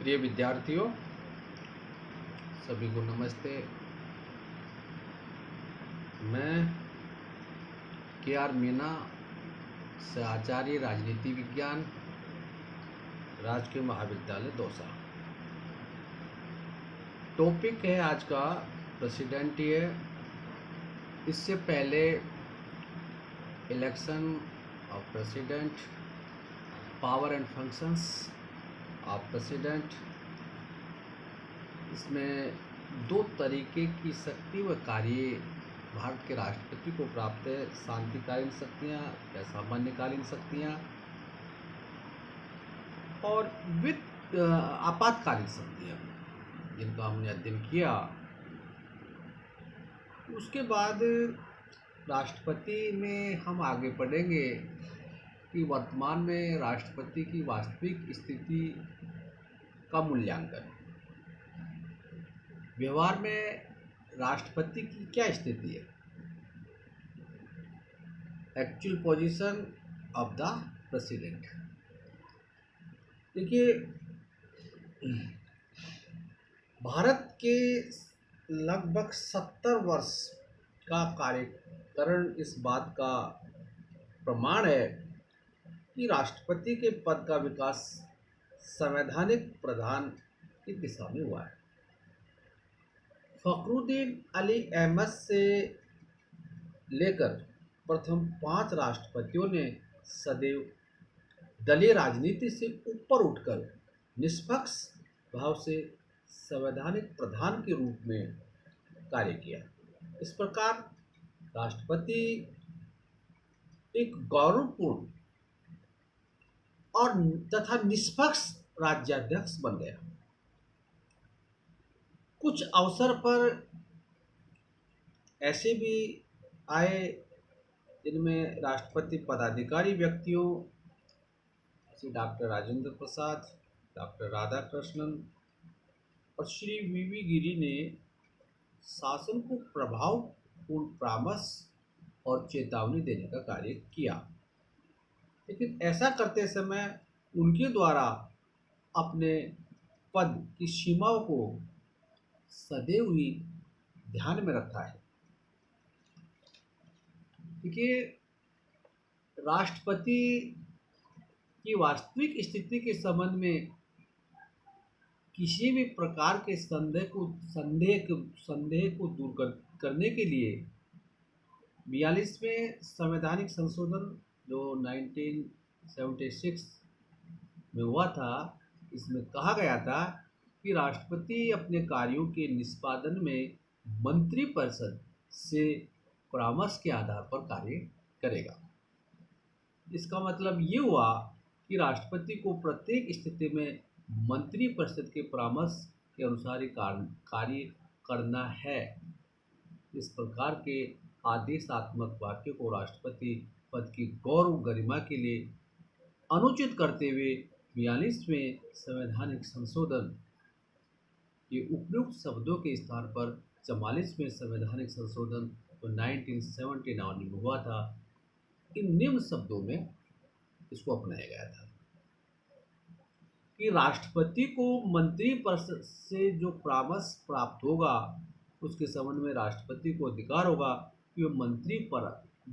प्रिय विद्यार्थियों, सभी को नमस्ते। मैं के.आर. मीना से आचार्य राजनीति विज्ञान, राजकीय महाविद्यालय दौसा। टॉपिक है आज का प्रेसिडेंटियल। इससे पहले election of president, power and functions of president. इसमें दो तरीके की शक्ति व कार्य भारत के राष्ट्रपति को प्राप्त है: शांतिकालीन शक्तियाँ या सामान्यकालीन शक्तियाँ, और आपातकालीन शक्तियाँ, जिनका हमने अध्ययन किया। उसके बाद राष्ट्रपति में हम आगे बढ़ेंगे कि वर्तमान में राष्ट्रपति की वास्तविक स्थिति का मूल्यांकन। व्यवहार में राष्ट्रपति की क्या स्थिति है, actual position of the president. देखिए, भारत के लगभग 70 वर्ष का कार्यकरण इस बात का प्रमाण है कि राष्ट्रपति के पद का विकास संवैधानिक प्रधान की दिशा में हुआ है। फखरुद्दीन अली अहमद से लेकर प्रथम 5 राष्ट्रपतियों ने सदैव दलीय राजनीति से ऊपर उठकर निष्पक्ष भाव से संवैधानिक प्रधान के रूप में कार्य किया। इस प्रकार राष्ट्रपति एक गौरवपूर्ण और तथा निष्पक्ष राज्याध्यक्ष बन गया। कुछ अवसर पर ऐसे भी आए जिनमें राष्ट्रपति पदाधिकारी व्यक्तियों जैसे डॉक्टर राजेंद्र प्रसाद, डॉक्टर राधाकृष्णन और श्री वी गिरी ने शासन को प्रभावपूर्ण परामर्श और चेतावनी देने का कार्य किया। लेकिन ऐसा करते समय उनके द्वारा अपने पद की सीमाओं को सदैव ही ध्यान में रखा है। देखिए, राष्ट्रपति की वास्तविक स्थिति के संबंध में किसी भी प्रकार के संदेह को दूर करने के लिए 42वें संवैधानिक संशोधन जो 1976 में हुआ था, इसमें कहा गया था कि राष्ट्रपति अपने कार्यों के निष्पादन में मंत्रिपरिषद से परामर्श के आधार पर कार्य करेगा। इसका मतलब ये हुआ कि राष्ट्रपति को प्रत्येक स्थिति में मंत्रिपरिषद के परामर्श के अनुसार ही कार्य करना है। इस प्रकार के आदेशात्मक वाक्य को राष्ट्रपति पद की गौरव गरिमा के लिए अनुचित करते हुए 42वें संवैधानिक संशोधन के उपयुक्त शब्दों के स्थान पर 44वें संवैधानिक संशोधन तो 1979 में हुआ था, इन निम्न शब्दों में इसको अपनाया गया था कि राष्ट्रपति को मंत्रिपरिषद से जो परामर्श प्राप्त होगा उसके संबंध में राष्ट्रपति को अधिकार होगा कि वह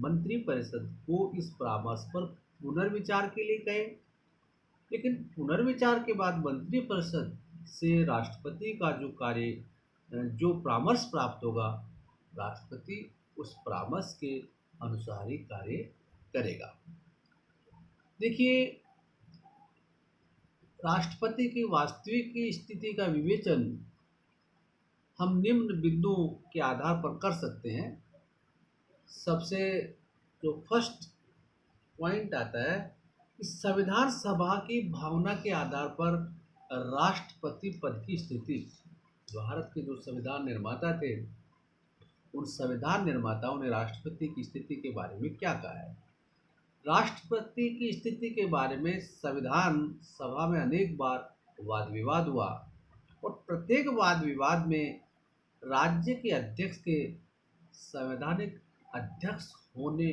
मंत्रिपरिषद को इस परामर्श पर पुनर्विचार के लिए कहे। लेकिन पुनर्विचार के बाद मंत्रिपरिषद से राष्ट्रपति का जो परामर्श प्राप्त होगा, राष्ट्रपति उस परामर्श के अनुसार ही कार्य करेगा। देखिए, राष्ट्रपति की वास्तविक स्थिति का विवेचन हम निम्न बिंदुओं के आधार पर कर सकते हैं। सबसे जो फर्स्ट पॉइंट आता है कि संविधान सभा की भावना के आधार पर राष्ट्रपति पद की स्थिति। भारत के जो संविधान निर्माता थे, उन संविधान निर्माताओं ने राष्ट्रपति की स्थिति के बारे में क्या कहा है। राष्ट्रपति की स्थिति के बारे में संविधान सभा में अनेक बार वाद विवाद हुआ और प्रत्येक वाद विवाद में राज्य के अध्यक्ष के संवैधानिक अध्यक्ष होने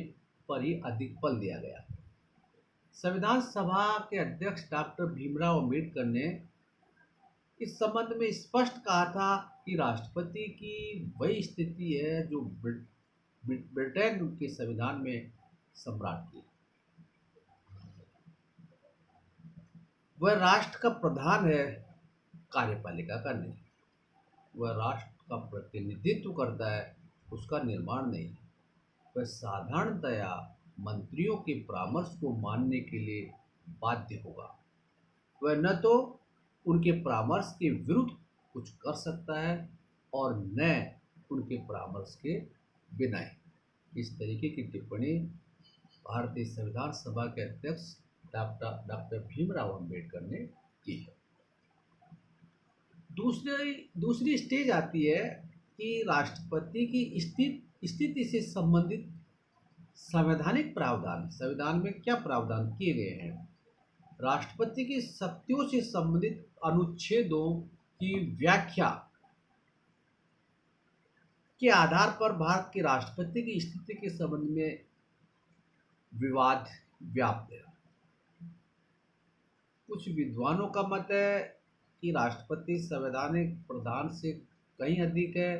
पर ही अधिक बल दिया गया। संविधान सभा के अध्यक्ष डॉक्टर भीमराव अम्बेडकर ने इस संबंध में स्पष्ट कहा था कि राष्ट्रपति की वही स्थिति है जो ब्रिटेन के संविधान में सम्राट की। वह राष्ट्र का प्रधान है, कार्यपालिका का नहीं। वह राष्ट्र का प्रतिनिधित्व करता है, उसका निर्माण नहीं। वह साधारणतया मंत्रियों के परामर्श को मानने के लिए बाध्य होगा। वह न तो उनके परामर्श के विरुद्ध कुछ कर सकता है और न उनके परामर्श के बिना ही। इस तरीके की टिप्पणी भारतीय संविधान सभा के अध्यक्ष डॉक्टर भीमराव अंबेडकर ने की है। दूसरी स्टेज आती है कि राष्ट्रपति की स्थिति से संबंधित संवैधानिक प्रावधान, संविधान में क्या प्रावधान किए गए हैं। राष्ट्रपति की शक्तियों से संबंधित अनुच्छेदों की व्याख्या के आधार पर भारत के राष्ट्रपति की स्थिति के संबंध में विवाद व्याप्त है। कुछ विद्वानों का मत है कि राष्ट्रपति संवैधानिक प्रधान से कहीं अधिक है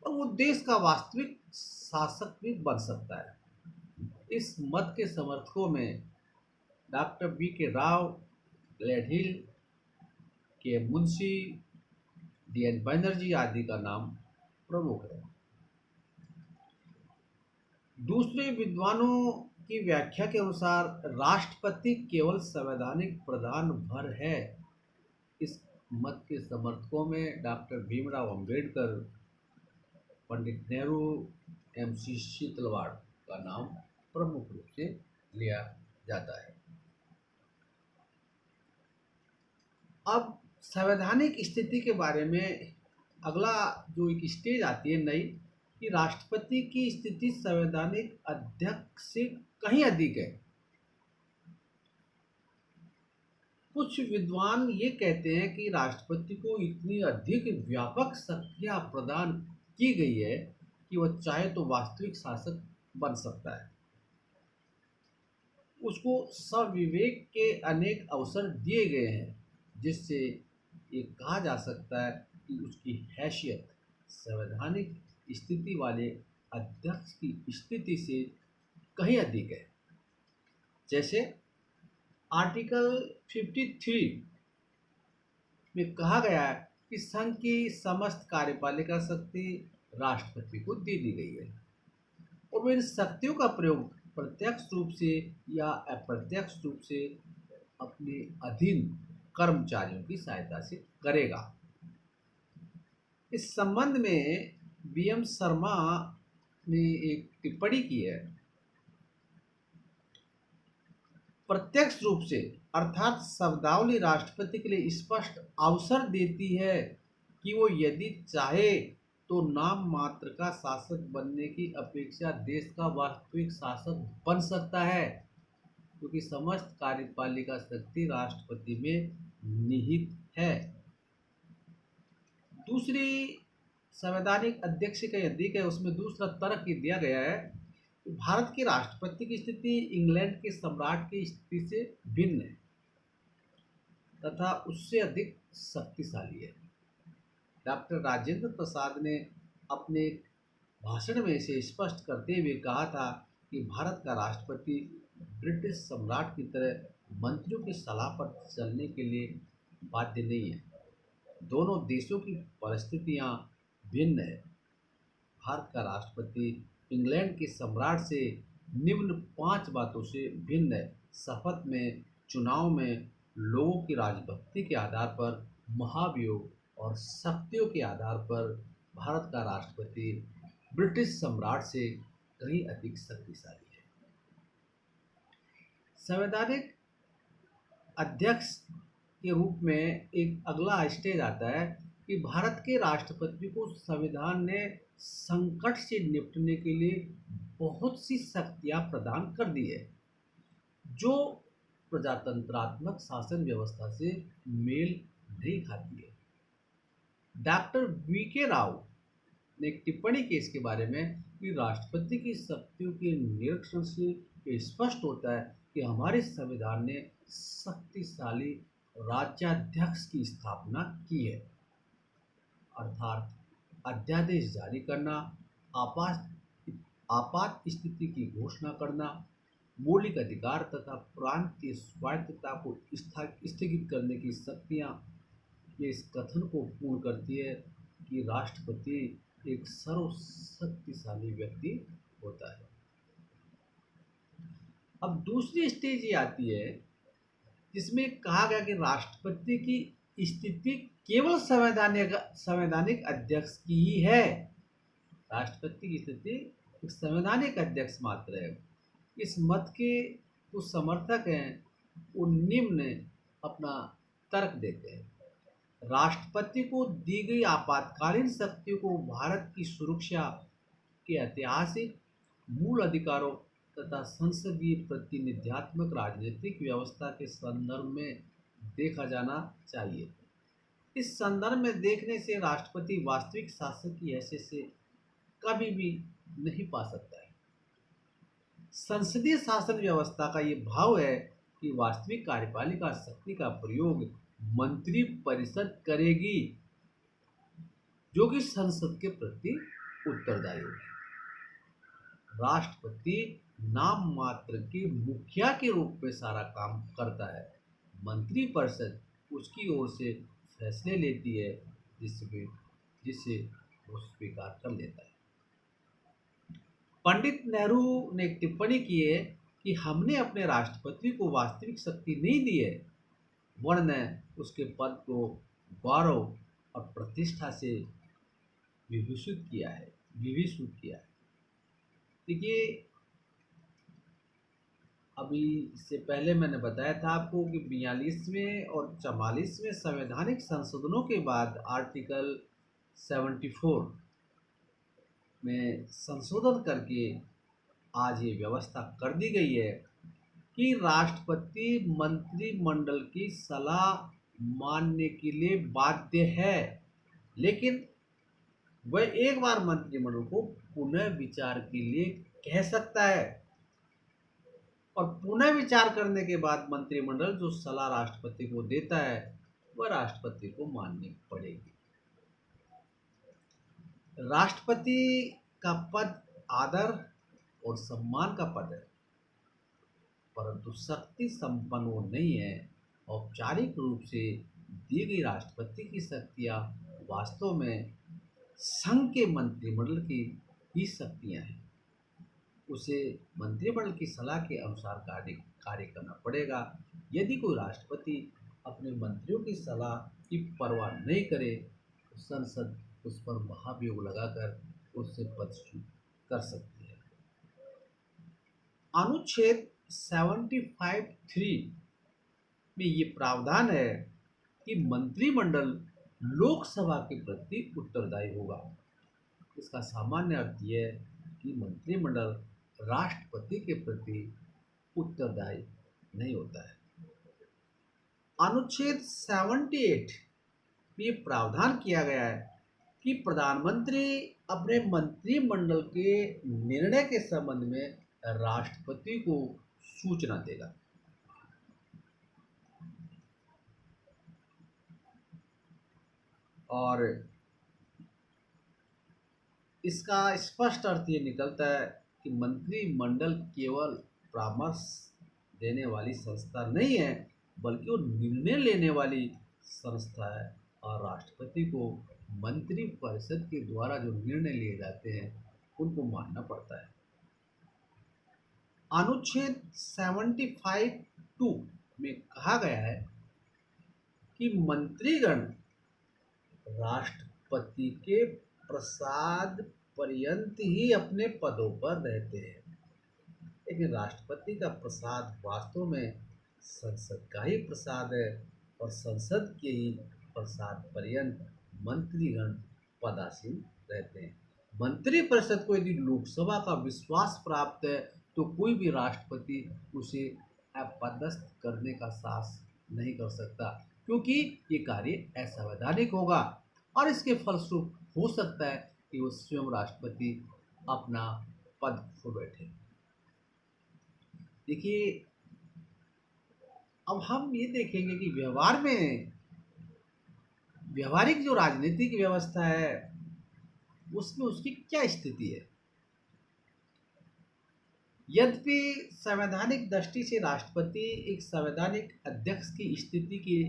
और वो देश का वास्तविक शासक भी बन सकता है। इस मत के समर्थकों में डॉक्टर बी के राव, ग्लेडहिल, के मुंशी, डी.एन. बनर्जी आदि का नाम प्रमुख है। दूसरे विद्वानों की व्याख्या के अनुसार राष्ट्रपति केवल संवैधानिक प्रधान भर है। इस मत के समर्थकों में डॉक्टर भीमराव अंबेडकर, पंडित नेहरू, एम.सी. शीतलवाड़ का नाम प्रमुख रूप से लिया जाता है। अब संवैधानिक स्थिति के बारे में अगला जो एक स्टेज आती है नई, कि राष्ट्रपति की स्थिति संवैधानिक अध्यक्ष से कहीं अधिक है। कुछ विद्वान ये कहते हैं कि राष्ट्रपति को इतनी अधिक व्यापक शक्तियां प्रदान की गई है कि वह चाहे तो वास्तविक शासक बन सकता है। उसको स्वविवेक के अनेक अवसर दिए गए हैं, जिससे ये कहा जा सकता है कि उसकी हैसियत संवैधानिक स्थिति वाले अध्यक्ष की स्थिति से कहीं अधिक है। जैसे आर्टिकल 53 में कहा गया है कि संघ की समस्त कार्यपालिका शक्ति राष्ट्रपति को दे दी गई है और वह इन शक्तियों का प्रयोग प्रत्यक्ष रूप से या अप्रत्यक्ष रूप से अपने अधीन कर्मचारियों की सहायता से करेगा। इस संबंध में बी.एम. शर्मा ने एक टिप्पणी की है। प्रत्यक्ष रूप से अर्थात शब्दावली राष्ट्रपति के लिए स्पष्ट अवसर देती है कि वो यदि चाहे तो नाम मात्र का शासक बनने की अपेक्षा देश का वास्तविक शासक बन सकता है, क्योंकि समस्त कार्यपालिका शक्ति राष्ट्रपति में निहित है। दूसरी संवैधानिक अध्यक्ष का अधिक है, उसमें दूसरा तर्क ये दिया गया है कि भारत के राष्ट्रपति की स्थिति इंग्लैंड के सम्राट की स्थिति से भिन्न है तथा उससे अधिक शक्तिशाली है। डॉक्टर राजेंद्र प्रसाद ने अपने भाषण में इसे स्पष्ट करते हुए कहा था कि भारत का राष्ट्रपति ब्रिटिश सम्राट की तरह मंत्रियों की सलाह पर चलने के लिए बाध्य नहीं है। दोनों देशों की परिस्थितियां भिन्न है। भारत का राष्ट्रपति इंग्लैंड के सम्राट से निम्न 5 बातों से भिन्न है। शपथ में, चुनाव में, लोगों की राजभक्ति के आधार पर, महाभियोग और शक्तियों के आधार पर भारत का राष्ट्रपति ब्रिटिश सम्राट से कहीं अधिक शक्तिशाली है। संवैधानिक अध्यक्ष के रूप में एक अगला स्टेज आता है कि भारत के राष्ट्रपति को संविधान ने संकट से निपटने के लिए बहुत सी शक्तियां प्रदान कर दी है, जो प्रजातंत्रात्मक शासन व्यवस्था से मेल नहीं खाती है। डॉक्टर वी के राव ने एक टिप्पणी की इसके बारे में कि राष्ट्रपति की शक्तियों के निरीक्षण से ये स्पष्ट होता है कि हमारे संविधान ने शक्तिशाली राज्याध्यक्ष की स्थापना की है, अर्थात अध्यादेश जारी करना, आपात आपात स्थिति की घोषणा करना, मौलिक अधिकार तथा प्रांत की स्वायत्तता को स्थगित करने की शक्तियाँ। ये इस कथन को पूर्ण करती है कि राष्ट्रपति एक सर्वशक्तिशाली व्यक्ति होता है। अब दूसरी स्टेज ये आती है जिसमें कहा गया कि राष्ट्रपति की स्थिति केवल संवैधानिक संवैधानिक अध्यक्ष की ही है। राष्ट्रपति की स्थिति एक संवैधानिक अध्यक्ष मात्र है। इस मत के जो समर्थक हैं वो निम्न अपना तर्क देते हैं। राष्ट्रपति को दी गई आपातकालीन शक्तियों को भारत की सुरक्षा के ऐतिहासिक मूल अधिकारों तथा संसदीय प्रतिनिध्यात्मक राजनीतिक व्यवस्था के संदर्भ में देखा जाना चाहिए। इस संदर्भ में देखने से राष्ट्रपति वास्तविक शासक की हैसियत से कभी भी नहीं पा सकता है। संसदीय शासन व्यवस्था का ये भाव है कि वास्तविक कार्यपालिका शक्ति का प्रयोग मंत्री परिषद करेगी, जो कि संसद के प्रति उत्तरदायी है। राष्ट्रपति नाम मात्र के मुखिया के रूप में सारा काम करता है। मंत्री परिषद उसकी ओर से फैसले लेती है जिसे वो स्वीकार कर लेता है। पंडित नेहरू ने एक टिप्पणी की है कि हमने अपने राष्ट्रपति को वास्तविक शक्ति नहीं दी है, वरन उसके पद को गौरव और प्रतिष्ठा से विभूषित किया है। देखिए, अभी इससे पहले मैंने बताया था आपको कि 42वें और 44वें संवैधानिक संशोधनों के बाद आर्टिकल 74 में संशोधन करके आज ये व्यवस्था कर दी गई है कि राष्ट्रपति मंत्रिमंडल की सलाह मानने के लिए बाध्य है, लेकिन वह एक बार मंत्रिमंडल को पुनः विचार के लिए कह सकता है और पुनः विचार करने के बाद मंत्रिमंडल जो सलाह राष्ट्रपति को देता है वह राष्ट्रपति को माननी पड़ेगी। राष्ट्रपति का पद आदर और सम्मान का पद है, परंतु शक्ति संपन्न वो नहीं है। औपचारिक रूप से दी गई राष्ट्रपति की शक्तियाँ वास्तव में संघ के मंत्रिमंडल की ही शक्तियाँ हैं। उसे मंत्रिमंडल की सलाह के अनुसार कार्य करना पड़ेगा। यदि कोई राष्ट्रपति अपने मंत्रियों की सलाह की परवाह नहीं करे तो संसद उस पर महाभियोग लगाकर उससे पदच्युत कर सकती है। अनुच्छेद 75(3) में ये प्रावधान है कि मंत्रिमंडल लोकसभा के प्रति उत्तरदायी होगा। इसका सामान्य अर्थ यह है कि मंत्रिमंडल राष्ट्रपति के प्रति उत्तरदायी नहीं होता है। अनुच्छेद 78 में प्रावधान किया गया है कि प्रधानमंत्री अपने मंत्रिमंडल के निर्णय के संबंध में राष्ट्रपति को सूचना देगा। और इसका स्पष्ट अर्थ ये निकलता है कि मंत्रिमंडल केवल परामर्श देने वाली संस्था नहीं है, बल्कि वो निर्णय लेने वाली संस्था है और राष्ट्रपति को मंत्री परिषद के द्वारा जो निर्णय लिए जाते हैं उनको मानना पड़ता है। अनुच्छेद 75(2) में कहा गया है कि मंत्रीगण राष्ट्रपति के प्रसाद पर्यंत ही अपने पदों पर रहते हैं, लेकिन राष्ट्रपति का प्रसाद वास्तव में संसद का ही प्रसाद है और संसद के ही प्रसाद पर्यंत मंत्रीगण पदासीन रहते हैं। मंत्री परिषद को यदि लोकसभा का विश्वास प्राप्त है तो कोई भी राष्ट्रपति उसे अपदस्थ करने का साहस नहीं कर सकता, क्योंकि ये कार्य असंवैधानिक होगा और इसके फलस्वरूप हो सकता है कि वो स्वयं राष्ट्रपति अपना पद खो बैठे। देखिए, अब हम ये देखेंगे कि व्यवहार में व्यवहारिक जो राजनीतिक व्यवस्था है उसमें उसकी क्या स्थिति है। यद्यपि संवैधानिक दृष्टि से राष्ट्रपति एक संवैधानिक अध्यक्ष की स्थिति के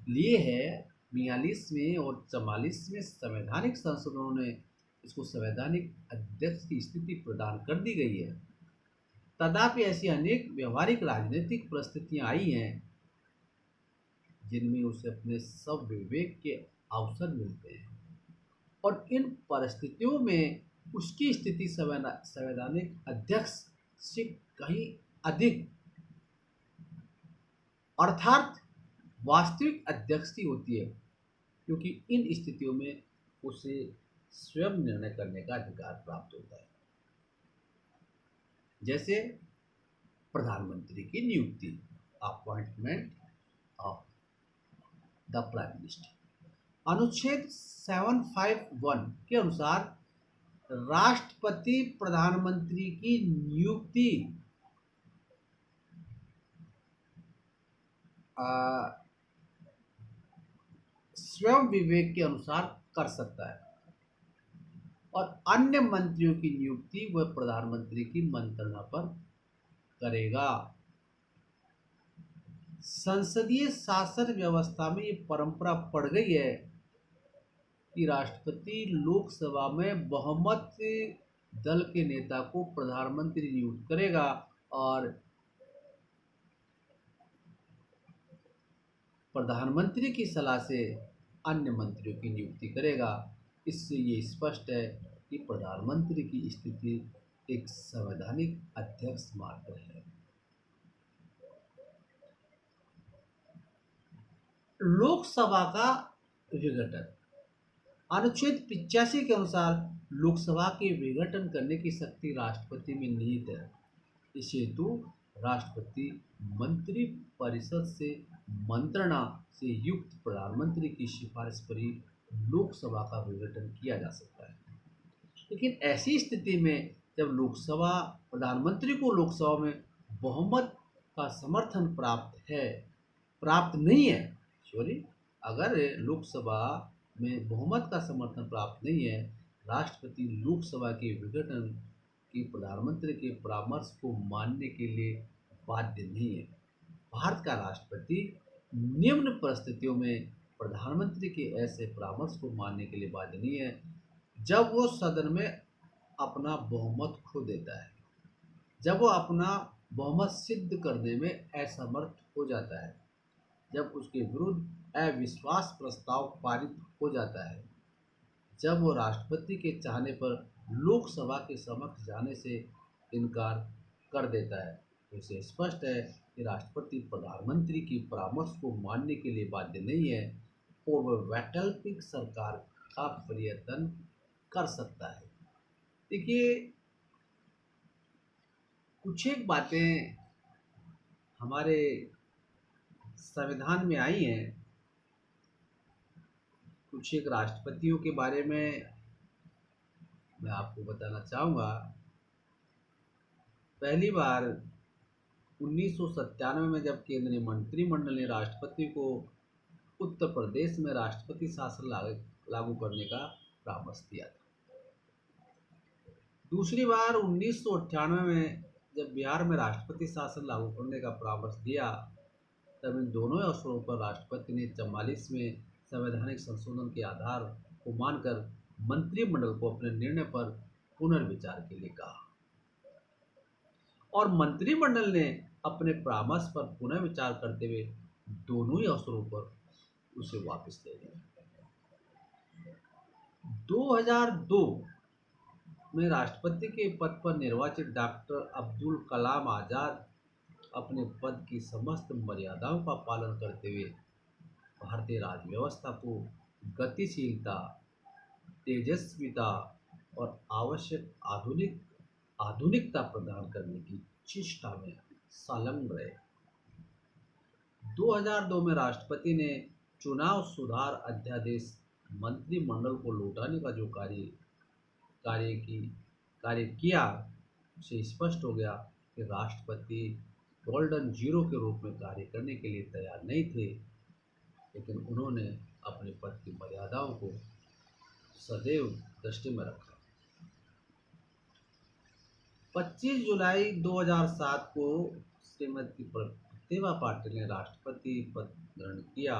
लिए है, 42 में और 44 में संवैधानिक संशोधनों ने इसको संवैधानिक अध्यक्ष की स्थिति प्रदान कर दी गई है, तथापि ऐसी अनेक व्यवहारिक राजनीतिक परिस्थितियां आई हैं जिनमें उसे अपने सब विवेक के अवसर मिलते हैं और इन परिस्थितियों में उसकी स्थिति संवैधानिक अध्यक्ष से कहीं अधिक अर्थात वास्तविक अध्यक्ष की होती है, क्योंकि इन स्थितियों में उसे स्वयं निर्णय करने का अधिकार प्राप्त होता है। जैसे प्रधानमंत्री की नियुक्ति, appointment of the prime minister. अनुच्छेद 751 के अनुसार राष्ट्रपति प्रधानमंत्री की नियुक्ति स्वयं विवेक के अनुसार कर सकता है और अन्य मंत्रियों की नियुक्ति वह प्रधानमंत्री की मंत्रणा पर करेगा। संसदीय शासन व्यवस्था में ये परंपरा पड़ गई है कि राष्ट्रपति लोकसभा में बहुमत दल के नेता को प्रधानमंत्री नियुक्त करेगा और प्रधानमंत्री की सलाह से अन्य मंत्रियों की नियुक्ति करेगा। इससे ये स्पष्ट है कि प्रधानमंत्री की स्थिति एक संवैधानिक अध्यक्ष मात्र है। लोकसभा का विघटन। अनुच्छेद 85 के अनुसार लोकसभा के विघटन करने की शक्ति राष्ट्रपति में निहित है। इस हेतु राष्ट्रपति मंत्री परिषद से मंत्रणा से युक्त प्रधानमंत्री की सिफारिश पर ही लोकसभा का विघटन किया जा सकता है। लेकिन ऐसी स्थिति में जब लोकसभा प्रधानमंत्री को लोकसभा में बहुमत का समर्थन प्राप्त नहीं है, अगर लोकसभा में बहुमत का समर्थन प्राप्त नहीं है, राष्ट्रपति लोकसभा के विघटन की प्रधानमंत्री के परामर्श को मानने के लिए बाध्य नहीं है। भारत का राष्ट्रपति निम्न परिस्थितियों में प्रधानमंत्री के ऐसे परामर्श को मानने के लिए बाध्य नहीं है जब वो सदन में अपना बहुमत खो देता है, जब वो अपना बहुमत सिद्ध करने में असमर्थ हो जाता है, जब उसके विरुद्ध अविश्वास प्रस्ताव पारित हो जाता है, जब वो राष्ट्रपति के चाहने पर लोकसभा के समक्ष जाने से इनकार कर देता है, तो इसे स्पष्ट है कि राष्ट्रपति प्रधानमंत्री की परामर्श को मानने के लिए बाध्य नहीं है और वह वैकल्पिक सरकार का प्रयत्न कर सकता है। देखिए, कुछ एक बातें हमारे संविधान में आई हैं, कुछ एक राष्ट्रपतियों के बारे में मैं आपको बताना चाहूँगा। पहली बार 1997 में जब केंद्रीय मंत्रिमंडल ने राष्ट्रपति को उत्तर प्रदेश में राष्ट्रपति शासन लागू करने का परामर्श दिया था। दूसरी बार 1998 में जब बिहार में राष्ट्रपति शासन लागू करने का परामर्श दिया, तब इन दोनों अवसरों पर राष्ट्रपति ने 44 में संवैधानिक संशोधन के आधार को मानकर मंत्रिमंडल को अपने निर्णय पर पुनर्विचार के लिए कहा और मंत्रिमंडल ने अपने परामर्श पर पुनः विचार करते हुए दोनों ही अवसरों पर उसे वापस ले लिया। 2002 में राष्ट्रपति के पद पर निर्वाचित डॉक्टर अब्दुल कलाम आज़ाद अपने पद की समस्त मर्यादाओं का पालन करते हुए भारतीय राज व्यवस्था को गतिशीलता, तेजस्विता और आवश्यक आधुनिकता प्रदान करने की चेष्टा में संलग्न रहे। 2002 में राष्ट्रपति ने चुनाव सुधार अध्यादेश मंत्रिमंडल को लौटाने का जो कार्य किया, उससे स्पष्ट हो गया कि राष्ट्रपति गोल्डन जीरो के रूप में कार्य करने के लिए तैयार नहीं थे, लेकिन उन्होंने अपने पद की मर्यादाओं को सदैव दृष्टि में रखा। 25 जुलाई 2007 को श्रीमती प्रतिभा पाटिल ने राष्ट्रपति पद ग्रहण किया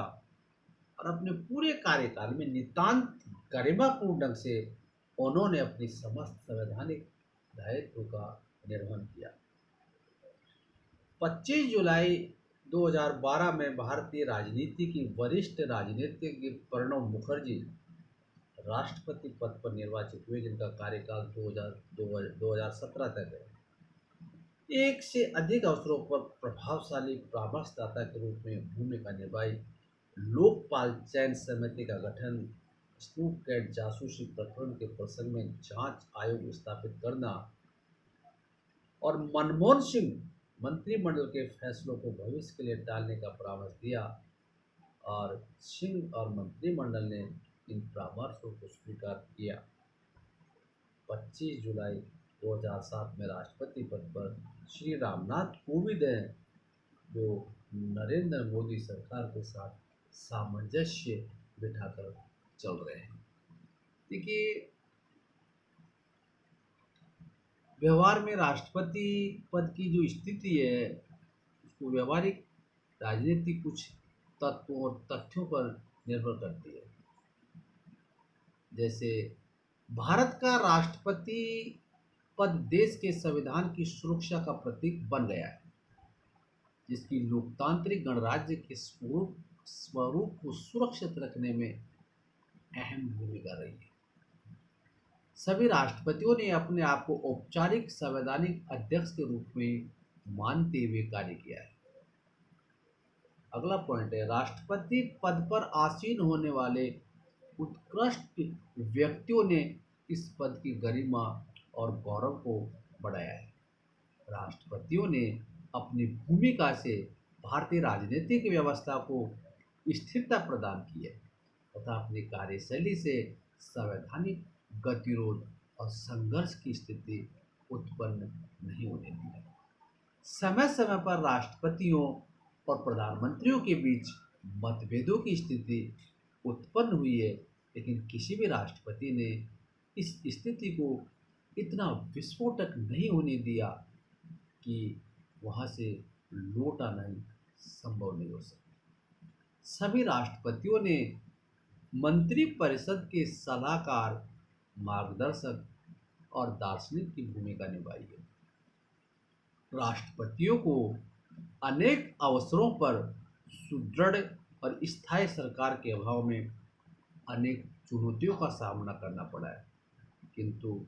और अपने पूरे कार्यकाल में नितांत गरिमापूर्ण ढंग से उन्होंने अपनी समस्त संवैधानिक दायित्व का निर्वहन किया। 25 जुलाई 2012 में भारतीय राजनीति की वरिष्ठ राजनीतिज्ञ प्रणब मुखर्जी राष्ट्रपति पद पर निर्वाचित हुए, जिनका कार्यकाल 2017 तक है। एक से अधिक अवसरों पर प्रभावशाली परामर्शदाता के रूप में भूमिका निभाई। लोकपाल चयन समिति का गठन, स्नूप कैट जासूसी प्रकरण के प्रसंग में जांच आयोग स्थापित करना और मनमोहन सिंह मंत्रिमंडल के फैसलों को भविष्य के लिए टालने का परामर्श दिया और सिंह और मंत्रिमंडल ने इन परामर्शों को स्वीकार किया। 25 जुलाई 2007 में राष्ट्रपति पद पर श्री रामनाथ कोविंद हैं, जो नरेंद्र मोदी सरकार के साथ सामंजस्य बिठाकर चल रहे हैं। देखिए, व्यवहार में राष्ट्रपति पद की जो स्थिति है, उसको व्यवहारिक राजनीति कुछ तत्वों और तथ्यों पर निर्भर करती है। जैसे भारत का राष्ट्रपति पद देश के संविधान की सुरक्षा का प्रतीक बन गया है, जिसकी लोकतांत्रिक गणराज्य के स्वरूप को सुरक्षित रखने में अहम भूमिका रही है। सभी राष्ट्रपतियों ने अपने आप को औपचारिक संवैधानिक अध्यक्ष के रूप में मानते हुए कार्य किया है। अगला पॉइंट है, राष्ट्रपति पद पर आसीन होने वाले उत्कृष्ट व्यक्तियों ने इस पद की गरिमा और गौरव को बढ़ाया है। राष्ट्रपतियों ने अपनी भूमिका से भारतीय राजनीतिक व्यवस्था को स्थिरता प्रदान की है तथा अपनी कार्यशैली से संवैधानिक गतिरोध और संघर्ष की स्थिति उत्पन्न नहीं होने दी है। समय समय पर राष्ट्रपतियों और प्रधानमंत्रियों के बीच मतभेदों की स्थिति उत्पन्न हुई है, लेकिन किसी भी राष्ट्रपति ने इस स्थिति को इतना विस्फोटक नहीं होने दिया कि वहाँ से लौट आना ही संभव नहीं हो सकता। सभी राष्ट्रपतियों ने मंत्रिपरिषद के सलाहकार, मार्गदर्शक और दार्शनिक की भूमिका निभाई है। राष्ट्रपतियों को अनेक अवसरों पर सुदृढ़ और स्थायी सरकार के अभाव में अनेक चुनौतियों का सामना करना पड़ा है, किंतु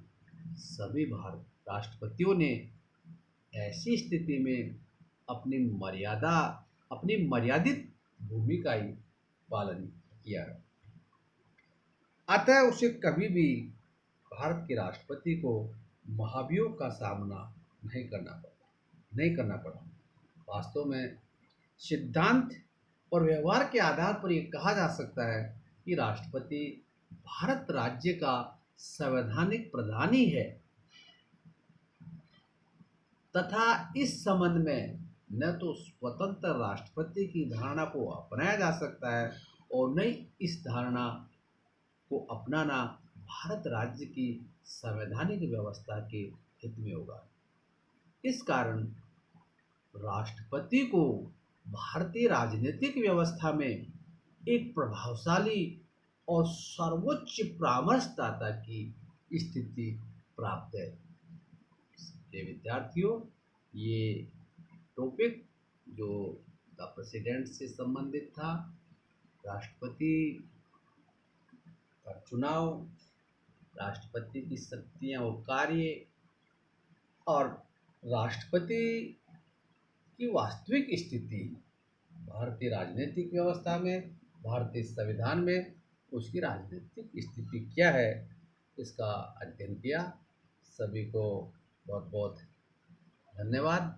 सभी भारत राष्ट्रपतियों ने ऐसी स्थिति में अपनी मर्यादित भूमिका ही पालन किया है। अतः उसे कभी भी भारत के राष्ट्रपति को महाभियोग का सामना नहीं करना पड़ा। वास्तव में सिद्धांत और व्यवहार के आधार पर यह कहा जा सकता है कि राष्ट्रपति भारत राज्य का संवैधानिक प्रधान ही है तथा इस संबंध में न तो स्वतंत्र राष्ट्रपति की धारणा को अपनाया जा सकता है और न इस धारणा को अपनाना भारत राज्य की संवैधानिक व्यवस्था के हित में होगा। इस कारण राष्ट्रपति को भारतीय राजनीतिक व्यवस्था में एक प्रभावशाली और सर्वोच्च परामर्शदाता की स्थिति प्राप्त है। विद्यार्थियों, ये टॉपिक जो द प्रेसिडेंट से संबंधित था, राष्ट्रपति का चुनाव, राष्ट्रपति की शक्तियाँ और कार्य और राष्ट्रपति की वास्तविक स्थिति भारतीय राजनीतिक व्यवस्था में, भारतीय संविधान में उसकी राजनीतिक स्थिति क्या है, इसका अध्ययन किया। सभी को बहुत बहुत धन्यवाद।